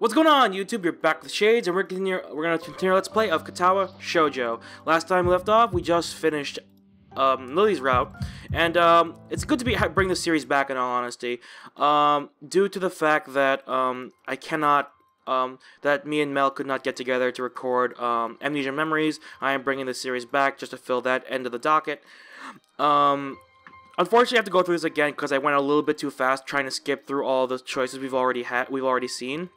What's going on, YouTube? You're back with Shades, and we're gonna continue Let's Play of Katawa Shoujo. Last time we left off, we just finished Lily's route, and it's good to bring the series back. In all honesty, due to the fact that I cannot. That me and Mel could not get together to record Amnesia Memories, I am bringing the series back just to fill that end of the docket. Unfortunately, I have to go through this again because I went a little bit too fast trying to skip through all the choices we've already seen.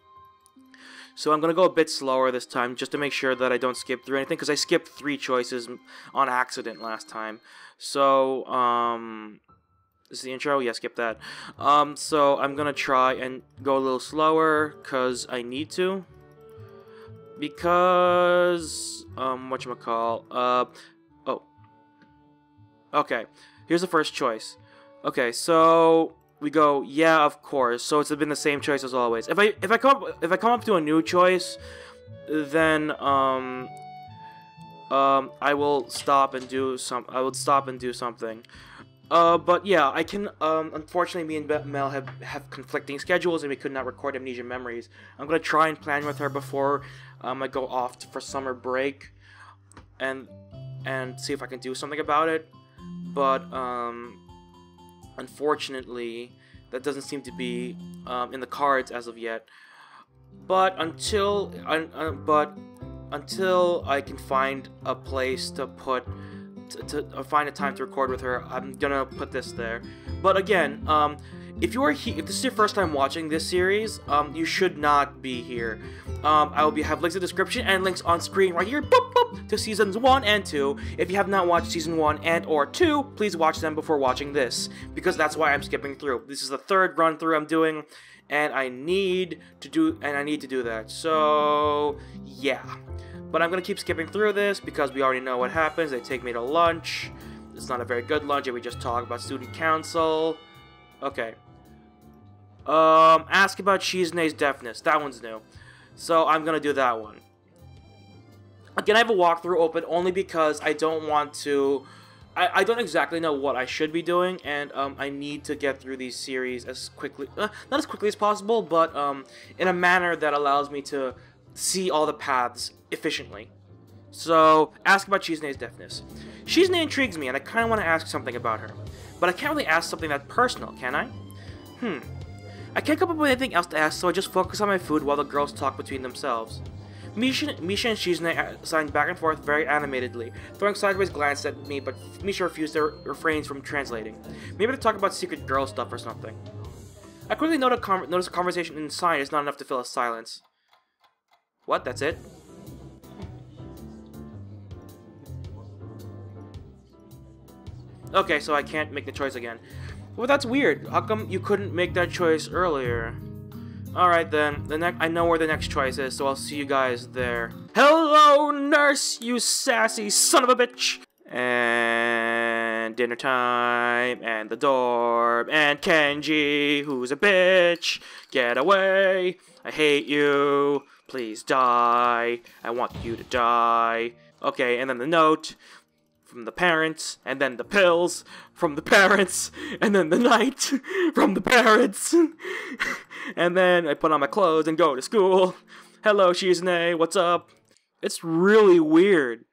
So I'm gonna go a bit slower this time just to make sure that I don't skip through anything, because I skipped 3 choices on accident last time. So this is the intro? Yeah, skip that. So I'm gonna try and go a little slower because I need to. Because whatchamacall? Oh. Okay. Here's the first choice. Okay, so we go, yeah, of course. So it's been the same choice as always. If I come up to a new choice, then I will stop and do something. But yeah, I can. Unfortunately, me and Mel have conflicting schedules, and we could not record Amnesia Memories. I'm gonna try and plan with her before I go off for summer break, and see if I can do something about it. But unfortunately, that doesn't seem to be in the cards as of yet. But until I can find a place to put. To find a time to record with her, I'm gonna put this there. But again, if this is your first time watching this series, you should not be here. I will have links in the description and links on screen right here, boop, boop, to seasons 1 and 2. If you have not watched season 1 and/or 2, please watch them before watching this, because that's why I'm skipping through. This is the 3rd run through I'm doing, and I need to do that. So yeah. But I'm going to keep skipping through this because we already know what happens. They take me to lunch. It's not a very good lunch, and we just talk about student council. Okay. Ask about Shizune's deafness. That one's new. So I'm going to do that one. Again, I have a walkthrough open only because I don't want to... I don't exactly know what I should be doing, and I need to get through these series as quickly... not as quickly as possible, but in a manner that allows me to see all the paths efficiently. So, ask about Shizune's deafness. Shizune intrigues me, and I kind of want to ask something about her. But I can't really ask something that personal, can I? I can't come up with anything else to ask, so I just focus on my food while the girls talk between themselves. Misha and Shizune signed back and forth very animatedly, throwing sideways glances at me, but Misha refused to refrain from translating. Maybe to talk about secret girl stuff or something. I quickly noticed a conversation inside is not enough to fill a silence. What? That's it? Okay, so I can't make the choice again. Well, that's weird. How come you couldn't make that choice earlier? Alright then, I know where the next choice is, so I'll see you guys there. Hello, nurse, you sassy son of a bitch! And dinner time, and the dorm, and Kenji, who's a bitch. Get away, I hate you. Please die. I want you to die. Okay, and then the note from the parents, and then the pills from the parents, and then the night from the parents. And then I put on my clothes and go to school. Hello, Shizune, what's up? It's really weird.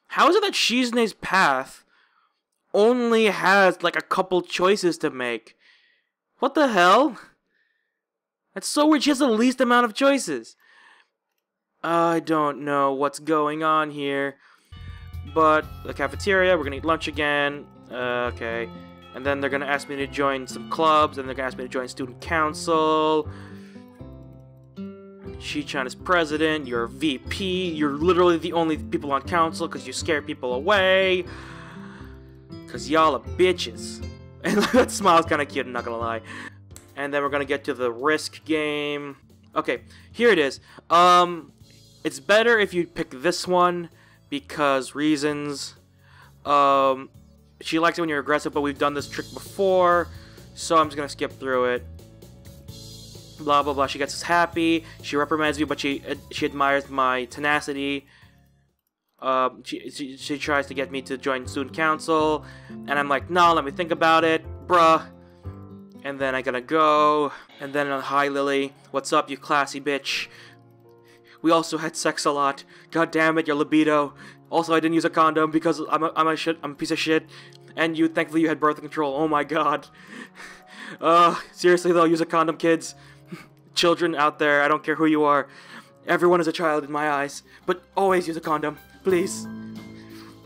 How is it that Shizune's path only has like a couple choices to make? What the hell? That's so weird. She has the least amount of choices. I don't know what's going on here. But the cafeteria, we're gonna eat lunch again. Okay. And then they're gonna ask me to join some clubs, and they're gonna ask me to join student council. Shi-chan is president, you're VP, you're literally the only people on council because you scare people away. Because y'all are bitches. And that smile's kind of cute, I'm not gonna lie. And then we're gonna get to the risk game. Okay, here it is. It's better if you pick this one because reasons. She likes it when you're aggressive, but we've done this trick before, so I'm just gonna skip through it. Blah blah blah. She gets us happy. She reprimands me, but she admires my tenacity. She tries to get me to join student council, and I'm like, no, let me think about it, bruh. And then I gotta go. And then, hi Lily, what's up, you classy bitch? We also had sex a lot. God damn it, your libido. Also, I didn't use a condom because I'm a piece of shit. And thankfully you had birth control. Oh my god. Seriously though, use a condom, kids. Children out there, I don't care who you are. Everyone is a child in my eyes. But always use a condom, please.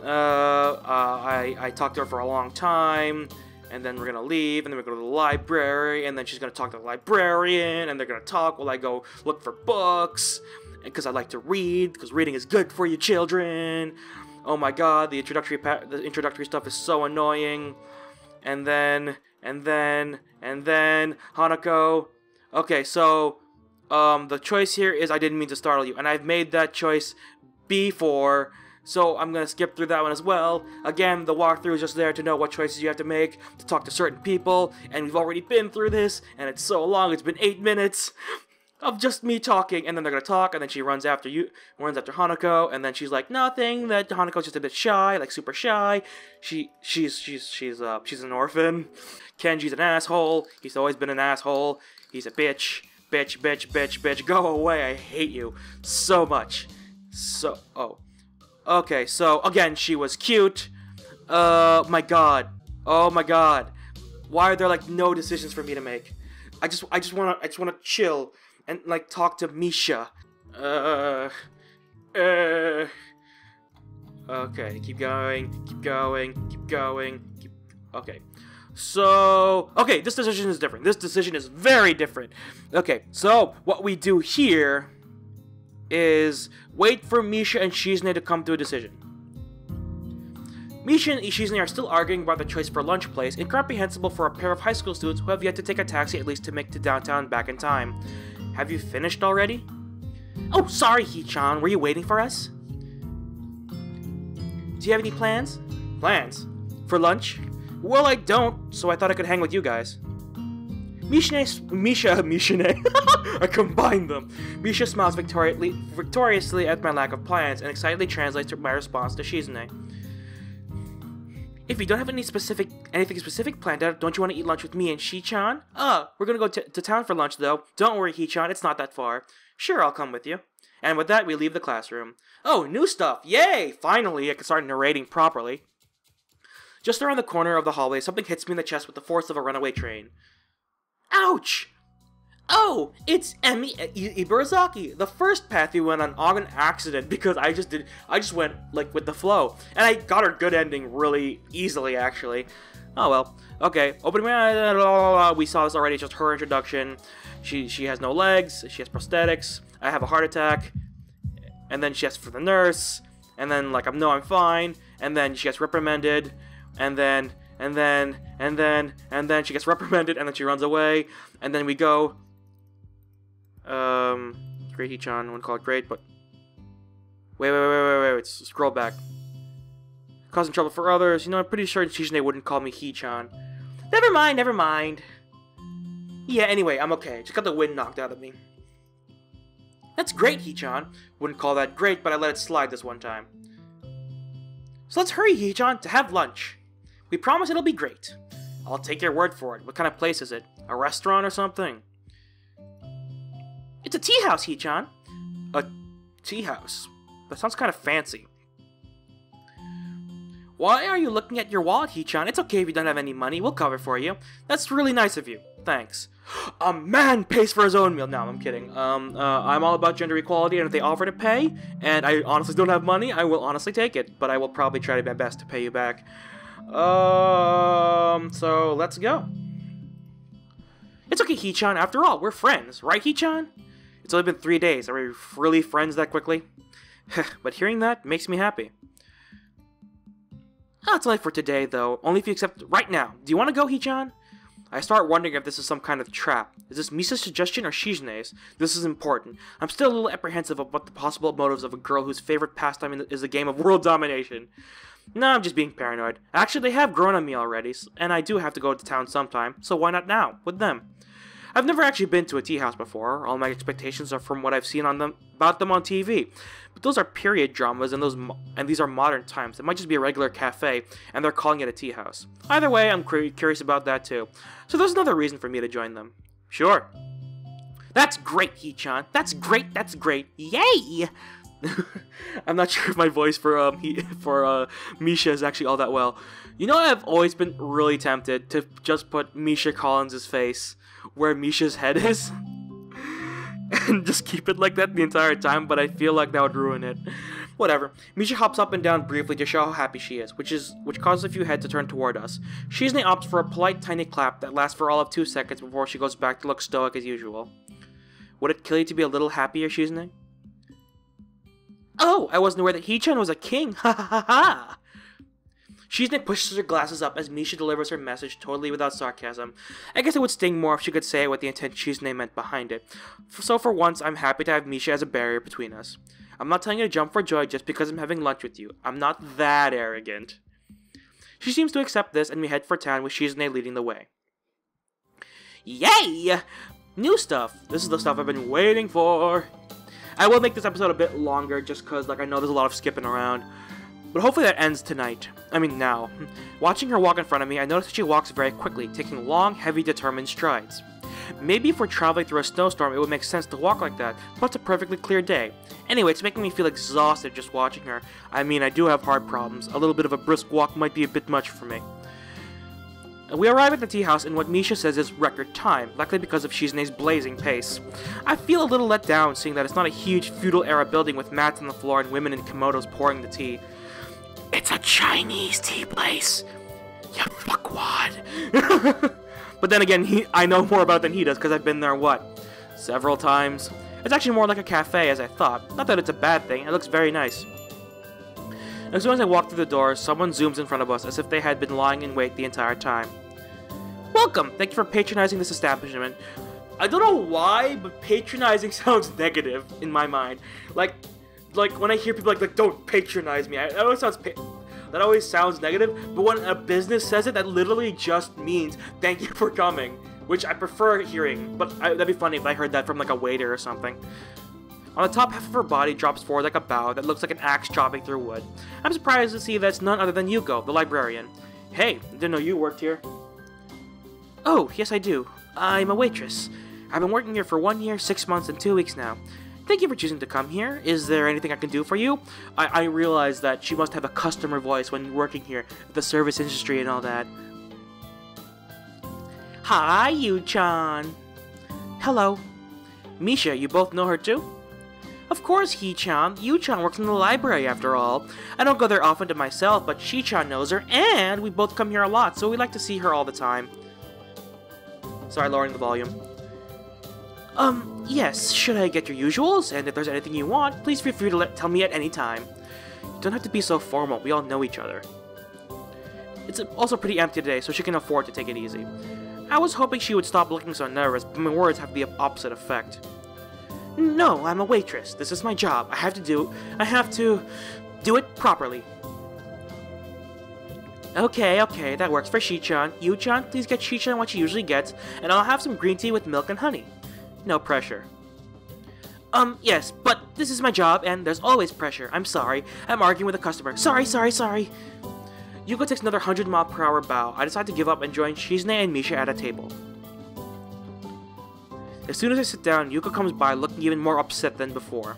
I talked to her for a long time. And then we're gonna leave, and then we're gonna go to the library, and then she's gonna talk to the librarian, and they're gonna talk while I go look for books, because I like to read, because reading is good for you children. Oh my god, the introductory stuff is so annoying. And then Hanako. Okay, so the choice here is I didn't mean to startle you, and I've made that choice before. So I'm going to skip through that one as well. Again, the walkthrough is just there to know what choices you have to make, to talk to certain people, and we've already been through this, and it's so long, it's been 8 minutes of just me talking, and then they're going to talk, and then she runs after Hanako, and then she's like, nothing, that Hanako's just a bit shy, like super shy. She's an orphan. Kenji's an asshole. He's always been an asshole. He's a bitch. Bitch. Go away, I hate you so much. Okay, so, again, she was cute. My god. Oh my god. Why are there, like, no decisions for me to make? I just wanna chill and, like, talk to Misha. Okay, keep going. Okay. So, okay, this decision is different. This decision is very different. Okay, so, what we do here is wait for Misha and Shizune to come to a decision. Misha and Shizune are still arguing about the choice for lunch place, incomprehensible for a pair of high school students who have yet to take a taxi at least to make to downtown back in time. Have you finished already? Oh, sorry, Hee-chan, were you waiting for us? Do you have any plans? Plans? For lunch? Well, I don't, so I thought I could hang with you guys. Misha, I combined them. Misha smiles victoriously at my lack of plans and excitedly translates my response to Shizune. If you don't have anything specific planned out, don't you want to eat lunch with me and Shi-chan? We're gonna go to town for lunch though. Don't worry, Hee-chan, it's not that far. Sure, I'll come with you. And with that, we leave the classroom. Oh, new stuff! Yay! Finally, I can start narrating properly. Just around the corner of the hallway, something hits me in the chest with the force of a runaway train. Ouch! Oh, it's Emi Ibarazaki, the first path we went on an accident because I just went, like, with the flow. And I got her good ending really easily, actually. Oh well. Okay, opening my eyes, we saw this already, it's just her introduction. She has no legs, she has prosthetics, I have a heart attack, and then she asks for the nurse, and then, like, I'm fine, and then she gets reprimanded, and then she gets reprimanded, and then she runs away, and then we go, great Hee-chan, I wouldn't call it great, but, wait, scroll back. Causing trouble for others, I'm pretty sure Shizune wouldn't call me Hee-chan. Never mind. Yeah, anyway, I'm okay, just got the wind knocked out of me. That's great, Hee-chan. Wouldn't call that great, but I let it slide this one time. So let's hurry, Hee-chan, to have lunch. We promise it'll be great. I'll take your word for it. What kind of place is it? A restaurant or something? It's a tea house, Hee-chan. A tea house? That sounds kind of fancy. Why are you looking at your wallet, Hee-chan? It's okay if you don't have any money. We'll cover for you. That's really nice of you. Thanks. A man pays for his own meal. No, I'm kidding. I'm all about gender equality, and if they offer to pay, and I honestly don't have money, I will honestly take it. But I will probably try my best to pay you back. So let's go. It's okay, Hee-chan. After all, we're friends, right, Hee-chan? It's only been 3 days. Are we really friends that quickly? But hearing that makes me happy. That's all for today, though. Only if you accept right now. Do you want to go, Hee-chan? I start wondering if this is some kind of trap. Is this Misa's suggestion or Shizune's? This is important. I'm still a little apprehensive about the possible motives of a girl whose favorite pastime is a game of world domination. No, I'm just being paranoid. Actually, they have grown on me already, and I do have to go to town sometime, so why not now, with them? I've never actually been to a tea house before. All my expectations are from what I've seen about them on TV. But those are period dramas, and these are modern times. It might just be a regular cafe, and they're calling it a tea house. Either way, I'm curious about that too. So there's another reason for me to join them. Sure. That's great, Hee-chan. That's great. That's great. Yay! I'm not sure if my voice for Misha is actually all that well. You know, I've always been really tempted to just put Misha Collins' face where Misha's head is, and just keep it like that the entire time, but I feel like that would ruin it. Whatever. Misha hops up and down briefly to show how happy she is, which causes a few heads to turn toward us. Shizune opts for a polite tiny clap that lasts for all of 2 seconds before she goes back to look stoic as usual. Would it kill you to be a little happier, Shizune? Oh, I wasn't aware that Hee-chan was a king. Ha ha ha ha! Shizune pushes her glasses up as Misha delivers her message totally without sarcasm. I guess it would sting more if she could say what the intent Shizune meant behind it. So for once, I'm happy to have Misha as a barrier between us. I'm not telling you to jump for joy just because I'm having lunch with you. I'm not that arrogant. She seems to accept this, and we head for town with Shizune leading the way. Yay! New stuff! This is the stuff I've been waiting for! I will make this episode a bit longer just because, I know there's a lot of skipping around. But hopefully that ends tonight. I mean, now. Watching her walk in front of me, I notice that she walks very quickly, taking long, heavy, determined strides. Maybe if we're traveling through a snowstorm, it would make sense to walk like that, but it's a perfectly clear day. Anyway, it's making me feel exhausted just watching her. I mean, I do have heart problems. A little bit of a brisk walk might be a bit much for me. We arrive at the tea house in what Misha says is record time, likely because of Shizune's blazing pace. I feel a little let down seeing that it's not a huge feudal-era building with mats on the floor and women in kimonos pouring the tea. It's a Chinese tea place. You fuckwad. But then again, I know more about it than he does because I've been there, several times. It's actually more like a cafe as I thought. Not that it's a bad thing, it looks very nice. As soon as I walk through the door, someone zooms in front of us as if they had been lying in wait the entire time. Welcome! Thank you for patronizing this establishment. I don't know why, but patronizing sounds negative in my mind. Like when I hear people like don't patronize me, that always sounds negative. But when a business says it, that literally just means thank you for coming, which I prefer hearing. But that'd be funny if I heard that from a waiter or something. On the top half of her body drops forward like a bow that looks like an axe chopping through wood. I'm surprised to see that's none other than Yuko, the librarian. Hey, didn't know you worked here. Oh, yes I do. I'm a waitress. I've been working here for 1 year, 6 months, and 2 weeks now. Thank you for choosing to come here. Is there anything I can do for you? I realize that she must have a customer voice when working here, the service industry and all that. Hi, Yu-chan. Hello. Misha, you both know her too? Of course, Hee-chan. Yu-chan works in the library after all. I don't go there often to myself, but Shi-chan knows her, and we both come here a lot, so we like to see her all the time. Sorry, lowering the volume. Yes, should I get your usuals? And if there's anything you want, please feel free to tell me at any time. You don't have to be so formal, we all know each other. It's also pretty empty today, so she can afford to take it easy. I was hoping she would stop looking so nervous, but my words have the opposite effect. No, I'm a waitress. This is my job. I have to do it properly. Okay, that works for Shi-chan. Yu-chan, please get Shi-chan what she usually gets, and I'll have some green tea with milk and honey. No pressure. Yes, but this is my job, and there's always pressure. I'm sorry. I'm arguing with a customer. Sorry. Yuko takes another 100-mile-per-hour bow. I decide to give up and join Shizune and Misha at a table. As soon as I sit down, Yuko comes by looking even more upset than before.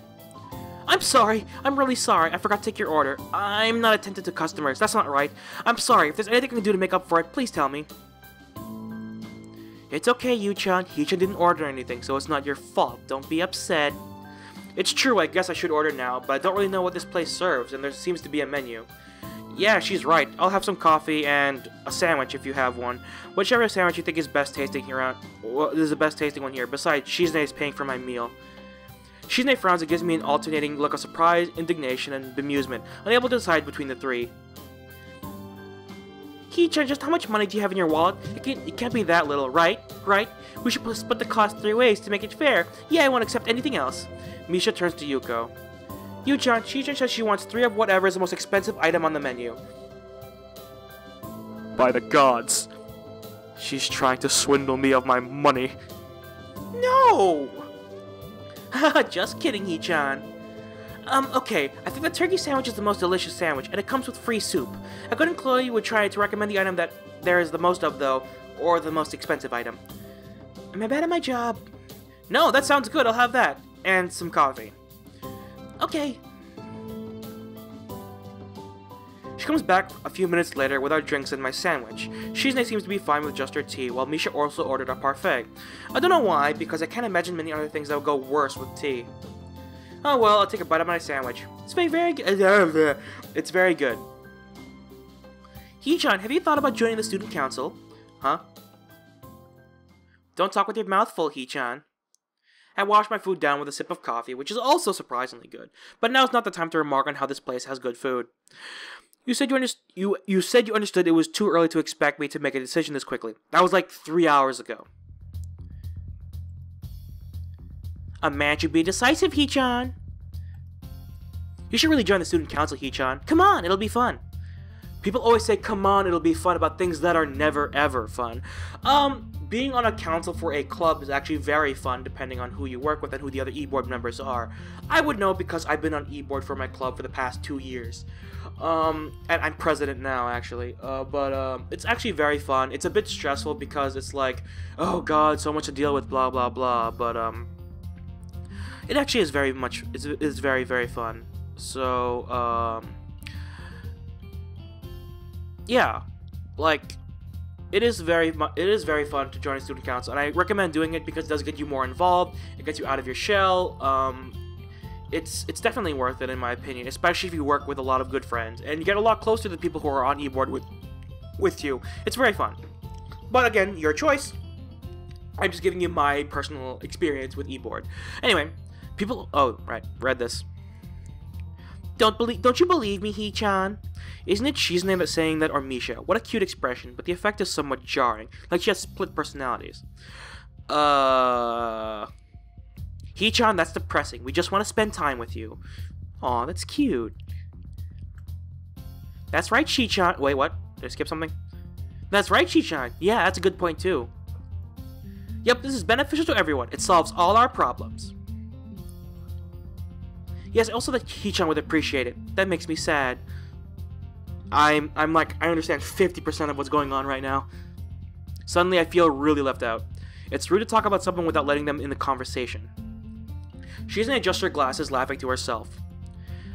I'm sorry. I'm really sorry. I forgot to take your order. I'm not attentive to customers. That's not right. I'm sorry. If there's anything I can do to make up for it, please tell me. It's okay, Yu-chan. Hee-chan didn't order anything, so it's not your fault. Don't be upset. It's true, I guess I should order now, but I don't really know what this place serves, and there seems to be a menu. Yeah, she's right. I'll have some coffee and a sandwich if you have one. Whichever sandwich you think is best tasting here this is the best tasting one here. Besides, Shizune is paying for my meal. Shizune frowns and gives me an alternating look of surprise, indignation, and bemusement, unable to decide between the three. Hee-chan, just how much money do you have in your wallet? It can't be that little, right? Right? We should split the cost 3 ways to make it fair. Yeah, I won't accept anything else. Misha turns to Yuko. Yu-chan, Shi-chan says she wants 3 of whatever is the most expensive item on the menu. By the gods. She's trying to swindle me of my money. No! Just kidding, Hee-chan. Okay, I think the turkey sandwich is the most delicious sandwich, and it comes with free soup. A good employee would try to recommend the item that there is the most of, though, or the most expensive item. Am I bad at my job? No, that sounds good, I'll have that. And some coffee. Okay. She comes back a few minutes later with our drinks and my sandwich. Shizune seems to be fine with just her tea, while Misha also ordered a parfait. I don't know why, because I can't imagine many other things that would go worse with tea. Oh well, I'll take a bite of my sandwich. It's very good. It's very good. Hee-chan, have you thought about joining the student council? Huh? Don't talk with your mouth full, Hee-chan. I washed my food down with a sip of coffee, which is also surprisingly good. But now's not the time to remark on how this place has good food. You said you understood it was too early to expect me to make a decision this quickly. That was like 3 hours ago. A man should be decisive, Hee-chan. You should really join the student council, Hee-chan. Come on, it'll be fun. People always say, come on, it'll be fun about things that are never ever fun. Being on a council for a club is actually very fun depending on who you work with and who the other e-board members are. I would know because I've been on e-board for my club for the past 2 years. And I'm president now, actually. But it's actually very fun. It's a bit stressful because it's like, oh god, so much to deal with, blah blah blah. But it actually is it's very very fun. So yeah, like it is very fun to join a student council, and I recommend doing it because it does get you more involved. It gets you out of your shell. It's definitely worth it in my opinion, especially if you work with a lot of good friends and you get a lot closer to the people who are on e-board with you. It's very fun. But again, your choice. I'm just giving you my personal experience with e-board. Anyway, people. Oh, right, read this. Don't you believe me, Hee-chan? Isn't it Shizune that's saying that, or Misha? What a cute expression, but the effect is somewhat jarring, like she has split personalities. Hee-chan, that's depressing. We just want to spend time with you. Aw, that's cute. That's right, Shi-chan. Wait, what? Did I skip something? That's right, Shi-chan. Yeah, that's a good point, too. Yep, this is beneficial to everyone. It solves all our problems. Yes, also that Hee-chan would appreciate it. That makes me sad. I'm like, I understand 50% of what's going on right now. Suddenly, I feel really left out. It's rude to talk about someone without letting them in the conversation. Shizune adjusts her glasses, laughing to herself.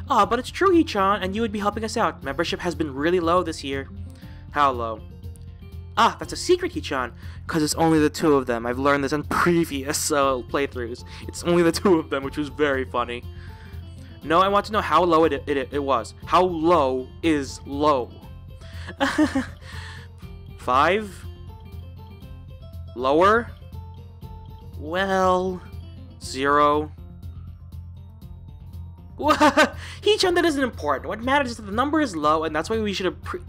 Ah, but it's true, Hee-chan, and you would be helping us out. Membership has been really low this year. How low? Ah, that's a secret, Hee-chan, because it's only the two of them. I've learned this in previous playthroughs. It's only the two of them, which was very funny. No, I want to know how low it was. How low is low? 5? Lower? Well, 0. Hee-chan, that isn't important. What matters is that the number is low, and that's why we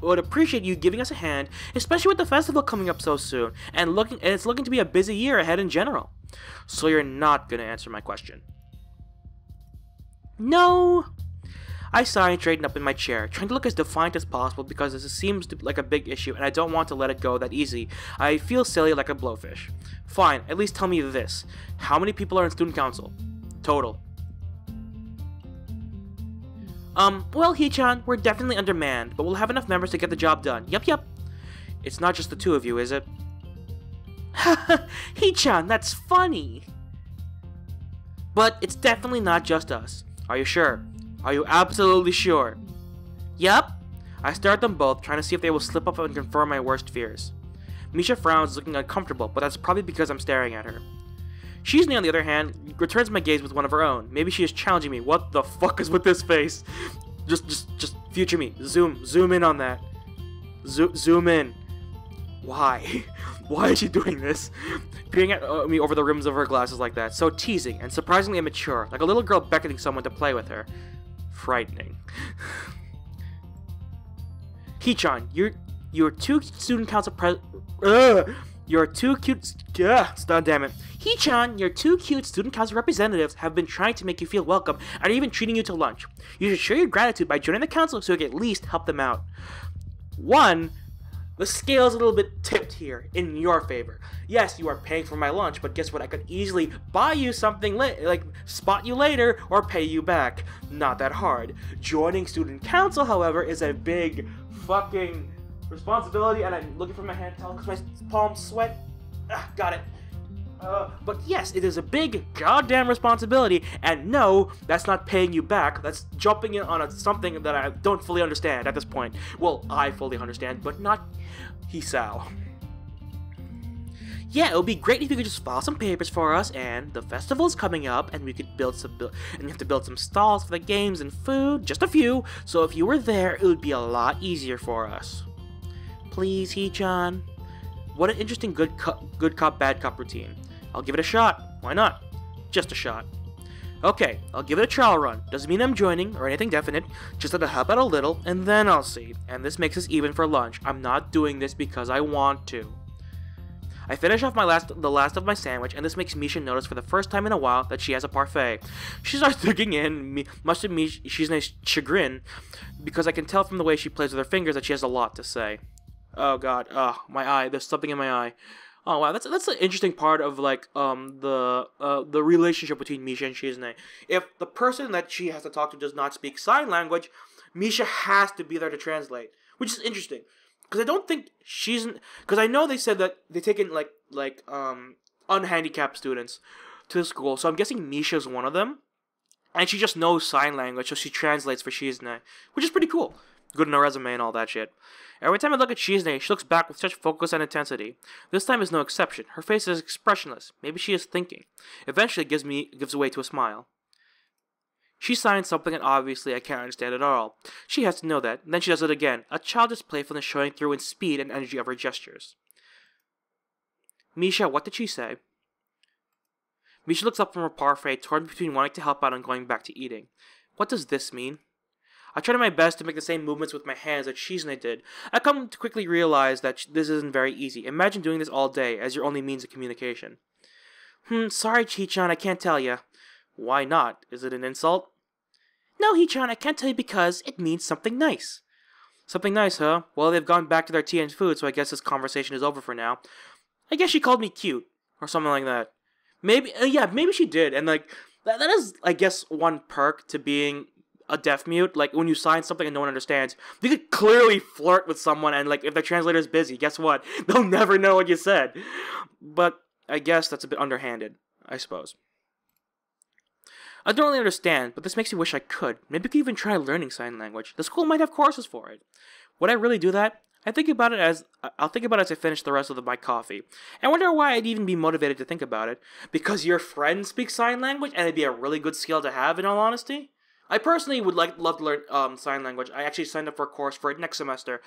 would appreciate you giving us a hand, especially with the festival coming up so soon, and it's looking to be a busy year ahead in general. So you're not gonna answer my question. No! I sigh and straighten up in my chair, trying to look as defiant as possible because this seems like a big issue and I don't want to let it go that easy. I feel silly like a blowfish. Fine, at least tell me this. How many people are in student council? Total. Well, Hee-chan, we're definitely undermanned, but we'll have enough members to get the job done. Yep. It's not just the two of you, is it? Hee-chan, that's funny! But it's definitely not just us. Are you sure? Are you absolutely sure? Yup. I stare at them both, trying to see if they will slip up and confirm my worst fears. Misha frowns, looking uncomfortable, but that's probably because I'm staring at her. Shizune, on the other hand, returns my gaze with one of her own. Maybe she is challenging me. What the fuck is with this face? Just future me. Zoom in on that. Zoom in. Why? Why is she doing this? Peering at me over the rims of her glasses like that. So teasing and surprisingly immature, like a little girl beckoning someone to play with her. Frightening. Hee-chan, you're two student council You're two cute. Damn it. Hee-chan, your two cute student council representatives have been trying to make you feel welcome and are even treating you to lunch. You should show your gratitude by joining the council so you can at least help them out. One, The scale is a little bit tipped here in your favor. Yes, you are paying for my lunch, but guess what? I could easily buy you something, like spot you later, or pay you back. Not that hard. Joining student council, however, is a big fucking responsibility, and I'm looking for my hand towel because my palms sweat. Got it. But yes, it is a big goddamn responsibility, and no, that's not paying you back. That's jumping in on something that I don't fully understand at this point. Well, I fully understand, but not Hisao. Yeah, it would be great if you could just file some papers for us, and the festival's coming up, and we could and you have to build some stalls for the games and food, just a few, so if you were there, it would be a lot easier for us. Please, Hee-chan. What an interesting good cop, bad cop routine. I'll give it a shot. Why not? Just a shot. Okay, I'll give it a trial run. Doesn't mean I'm joining or anything definite, just that I'll help out a little, and then I'll see. And this makes us even for lunch. I'm not doing this because I want to. I finish off the last of my sandwich, and this makes Misha notice for the first time in a while that she has a parfait. She starts digging in, much to Misa's chagrin, because I can tell from the way she plays with her fingers that she has a lot to say. Oh god, my eye, there's something in my eye. Oh wow, that's an interesting part of like the relationship between Misha and Shizune. If the person that she has to talk to does not speak sign language, Misha has to be there to translate, which is interesting. Because I don't think because I know they said that they take in like unhandicapped students to the school, so I'm guessing Misha's one of them, and she just knows sign language, so she translates for Shizune, which is pretty cool. Good in her resume and all that shit. Every time I look at Shizune, she looks back with such focus and intensity. This time is no exception. Her face is expressionless. Maybe she is thinking. Eventually it gives way to a smile. She signs something and obviously I can't understand it at all. She has to know that, and then she does it again, a childish playfulness showing through in speed and energy of her gestures. Misha, what did she say? Misha looks up from her parfait, torn between wanting to help out and going back to eating. What does this mean? I tried my best to make the same movements with my hands that Shizune did. I come to quickly realize that this isn't very easy. Imagine doing this all day as your only means of communication. Sorry, Hee-chan, I can't tell you. Why not? Is it an insult? No, Hee-chan, I can't tell you because it means something nice. Something nice, huh? Well, they've gone back to their tea and food, so I guess this conversation is over for now. I guess she called me cute, or something like that. Maybe, maybe she did, and like, that is, I guess, one perk to being a deaf mute. Like, when you sign something and no one understands, you could clearly flirt with someone, and like, if the translator's busy, guess what? They'll never know what you said. But I guess that's a bit underhanded, I suppose. I don't really understand, but this makes me wish I could. Maybe I could even try learning sign language. The school might have courses for it. Would I really do that? I'll think about it as I finish the rest of my coffee. I wonder why I'd even be motivated to think about it. Because your friend speaks sign language, and it'd be a really good skill to have, in all honesty? I personally would love to learn sign language. I actually signed up for a course for it next semester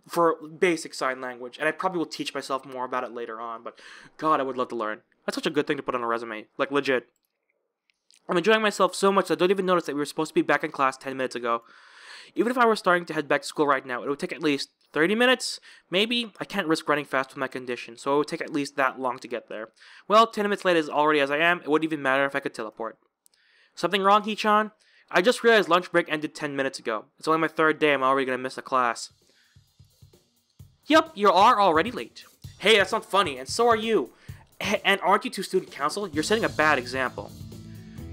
for basic sign language, and I probably will teach myself more about it later on, but god, I would love to learn. That's such a good thing to put on a resume. Like, legit. I'm enjoying myself so much that I don't even notice that we were supposed to be back in class 10 minutes ago. Even if I were starting to head back to school right now, it would take at least 30 minutes? Maybe? I can't risk running fast with my condition, so it would take at least that long to get there. Well, 10 minutes late as already as I am, it wouldn't even matter if I could teleport. Something wrong, Hee-chan? I just realized lunch break ended 10 minutes ago. It's only my third day, I'm already gonna miss a class. Yup, you are already late. Hey, that's not funny, and so are you. And aren't you two student council? You're setting a bad example.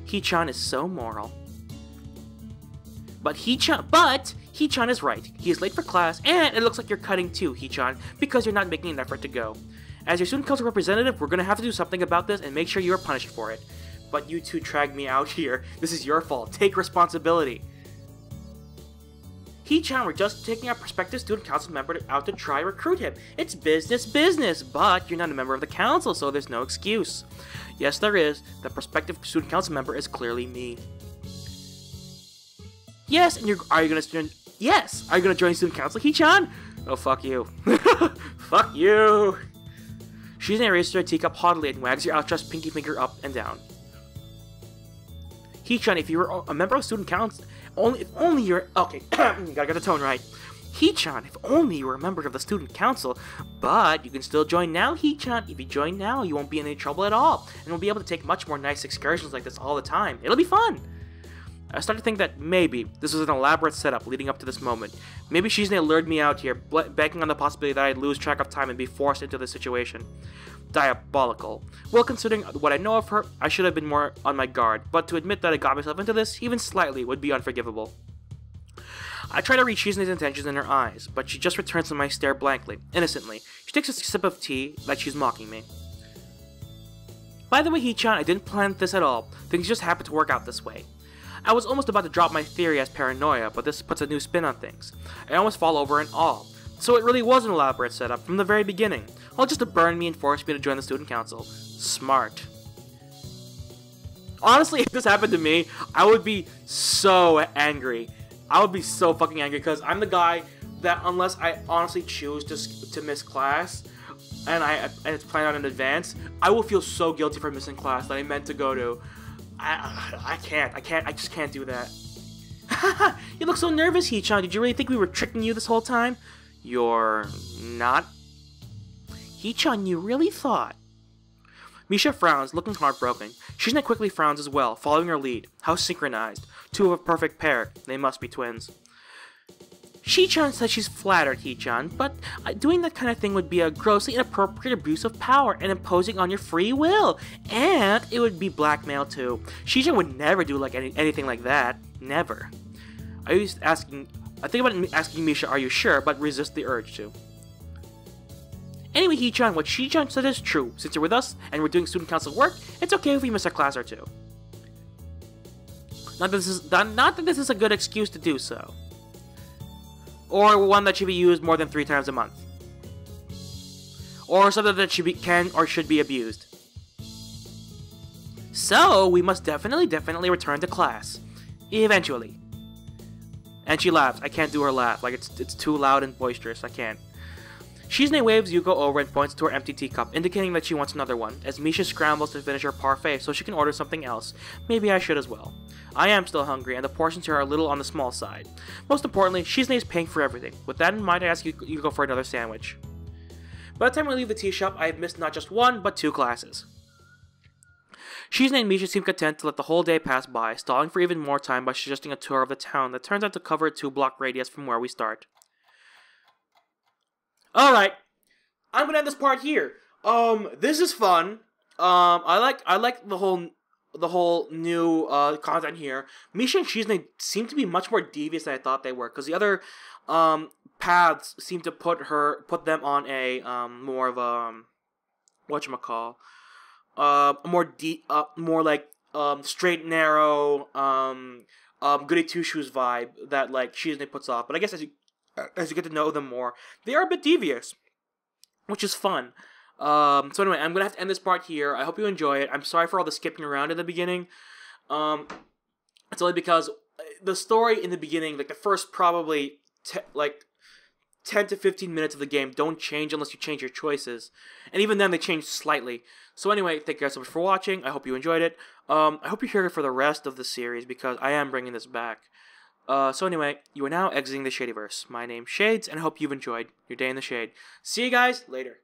Hee-chan is so moral. But Hee-chan is right. He is late for class, and it looks like you're cutting too, Hee-chan, because you're not making an effort to go. As your student council representative, we're gonna have to do something about this and make sure you are punished for it. But you two dragged me out here. This is your fault. Take responsibility. Hee-chan, we're just taking our prospective student council member out to try recruit him. It's business, but you're not a member of the council, so there's no excuse. Yes, there is. The prospective student council member is clearly me. Yes, and are you gonna join student council, Hee-chan? Oh, fuck you. Fuck you. Shizune raises her teacup haughtily and wags your outstretched pinky finger up and down. Hee-chan, if you were a member of student council, if only you're... Okay, you gotta get the tone right. Hee-chan, if only you were a member of the student council, but you can still join now, Hee-chan. If you join now, you won't be in any trouble at all, and we'll be able to take much more nice excursions like this all the time. It'll be fun. I started to think that maybe this was an elaborate setup leading up to this moment. Maybe Shizune lured me out here, banking on the possibility that I'd lose track of time and be forced into this situation. Diabolical. Well, considering what I know of her, I should have been more on my guard, but to admit that I got myself into this, even slightly, would be unforgivable. I try to read Shizune's intentions in her eyes, but she just returns to my stare blankly, innocently. She takes a sip of tea, like she's mocking me. By the way, Hee-chan, I didn't plan this at all. Things just happened to work out this way. I was almost about to drop my theory as paranoia, but this puts a new spin on things. I almost fall over in awe. So it really was an elaborate setup from the very beginning, all just to burn me and force me to join the student council. Smart. Honestly, if this happened to me, I would be so angry. I would be so fucking angry, because I'm the guy that unless I honestly choose to miss class, and it's planned out in advance, I will feel so guilty for missing class that I meant to go to. I just can't do that. Haha, you look so nervous, Hee-chan. Did you really think we were tricking you this whole time? You're not? Hee-chan, you really thought? Misha frowns, looking heartbroken. Shizune quickly frowns as well, following her lead. How synchronized. Two of a perfect pair. They must be twins. Shi-chan says she's flattered, Hee-chan, but doing that kind of thing would be a grossly inappropriate abuse of power and imposing on your free will. And it would be blackmail too. Shi-chan would never do anything like that. Never. I think about asking Misha, are you sure, but resist the urge to. Anyway, Hee-chan, what Shi-chan said is true. Since you're with us and we're doing student council work, it's okay if we miss a class or two. Not that this is a good excuse to do so. Or one that should be used more than 3 times a month. Or something that can or should be abused. So, we must definitely return to class. Eventually. And she laughs. I can't do her laugh. Like, it's too loud and boisterous. I can't. Shizune waves Yuko over and points to her empty teacup, indicating that she wants another one, as Misha scrambles to finish her parfait so she can order something else. Maybe I should as well. I am still hungry, and the portions here are a little on the small side. Most importantly, Shizune is paying for everything. With that in mind, I ask Yuko for another sandwich. By the time we leave the tea shop, I have missed not just 1, but 2 classes. Shizune and Misha seem content to let the whole day pass by, stalling for even more time by suggesting a tour of the town that turns out to cover a 2-block radius from where we start. Alright, I'm gonna end this part here. This is fun. I like the whole new content here. Misha and Shizune seem to be much more devious than I thought they were, because the other paths seem to put them on a more of a whatchamacall, more like straight and narrow goody two shoes vibe that like Shizune puts off. But I guess as you get to know them more, they are a bit devious, which is fun. So anyway, I'm gonna have to end this part here. I hope you enjoy it. I'm sorry for all the skipping around in the beginning. It's only because the story in the beginning, like the first probably 10 to 15 minutes of the game don't change unless you change your choices. And even then, they change slightly. So anyway, thank you guys so much for watching. I hope you enjoyed it. I hope you're here for the rest of the series, because I am bringing this back. So anyway, you are now exiting the Shadyverse. My name's Shades, and I hope you've enjoyed your day in the shade. See you guys later.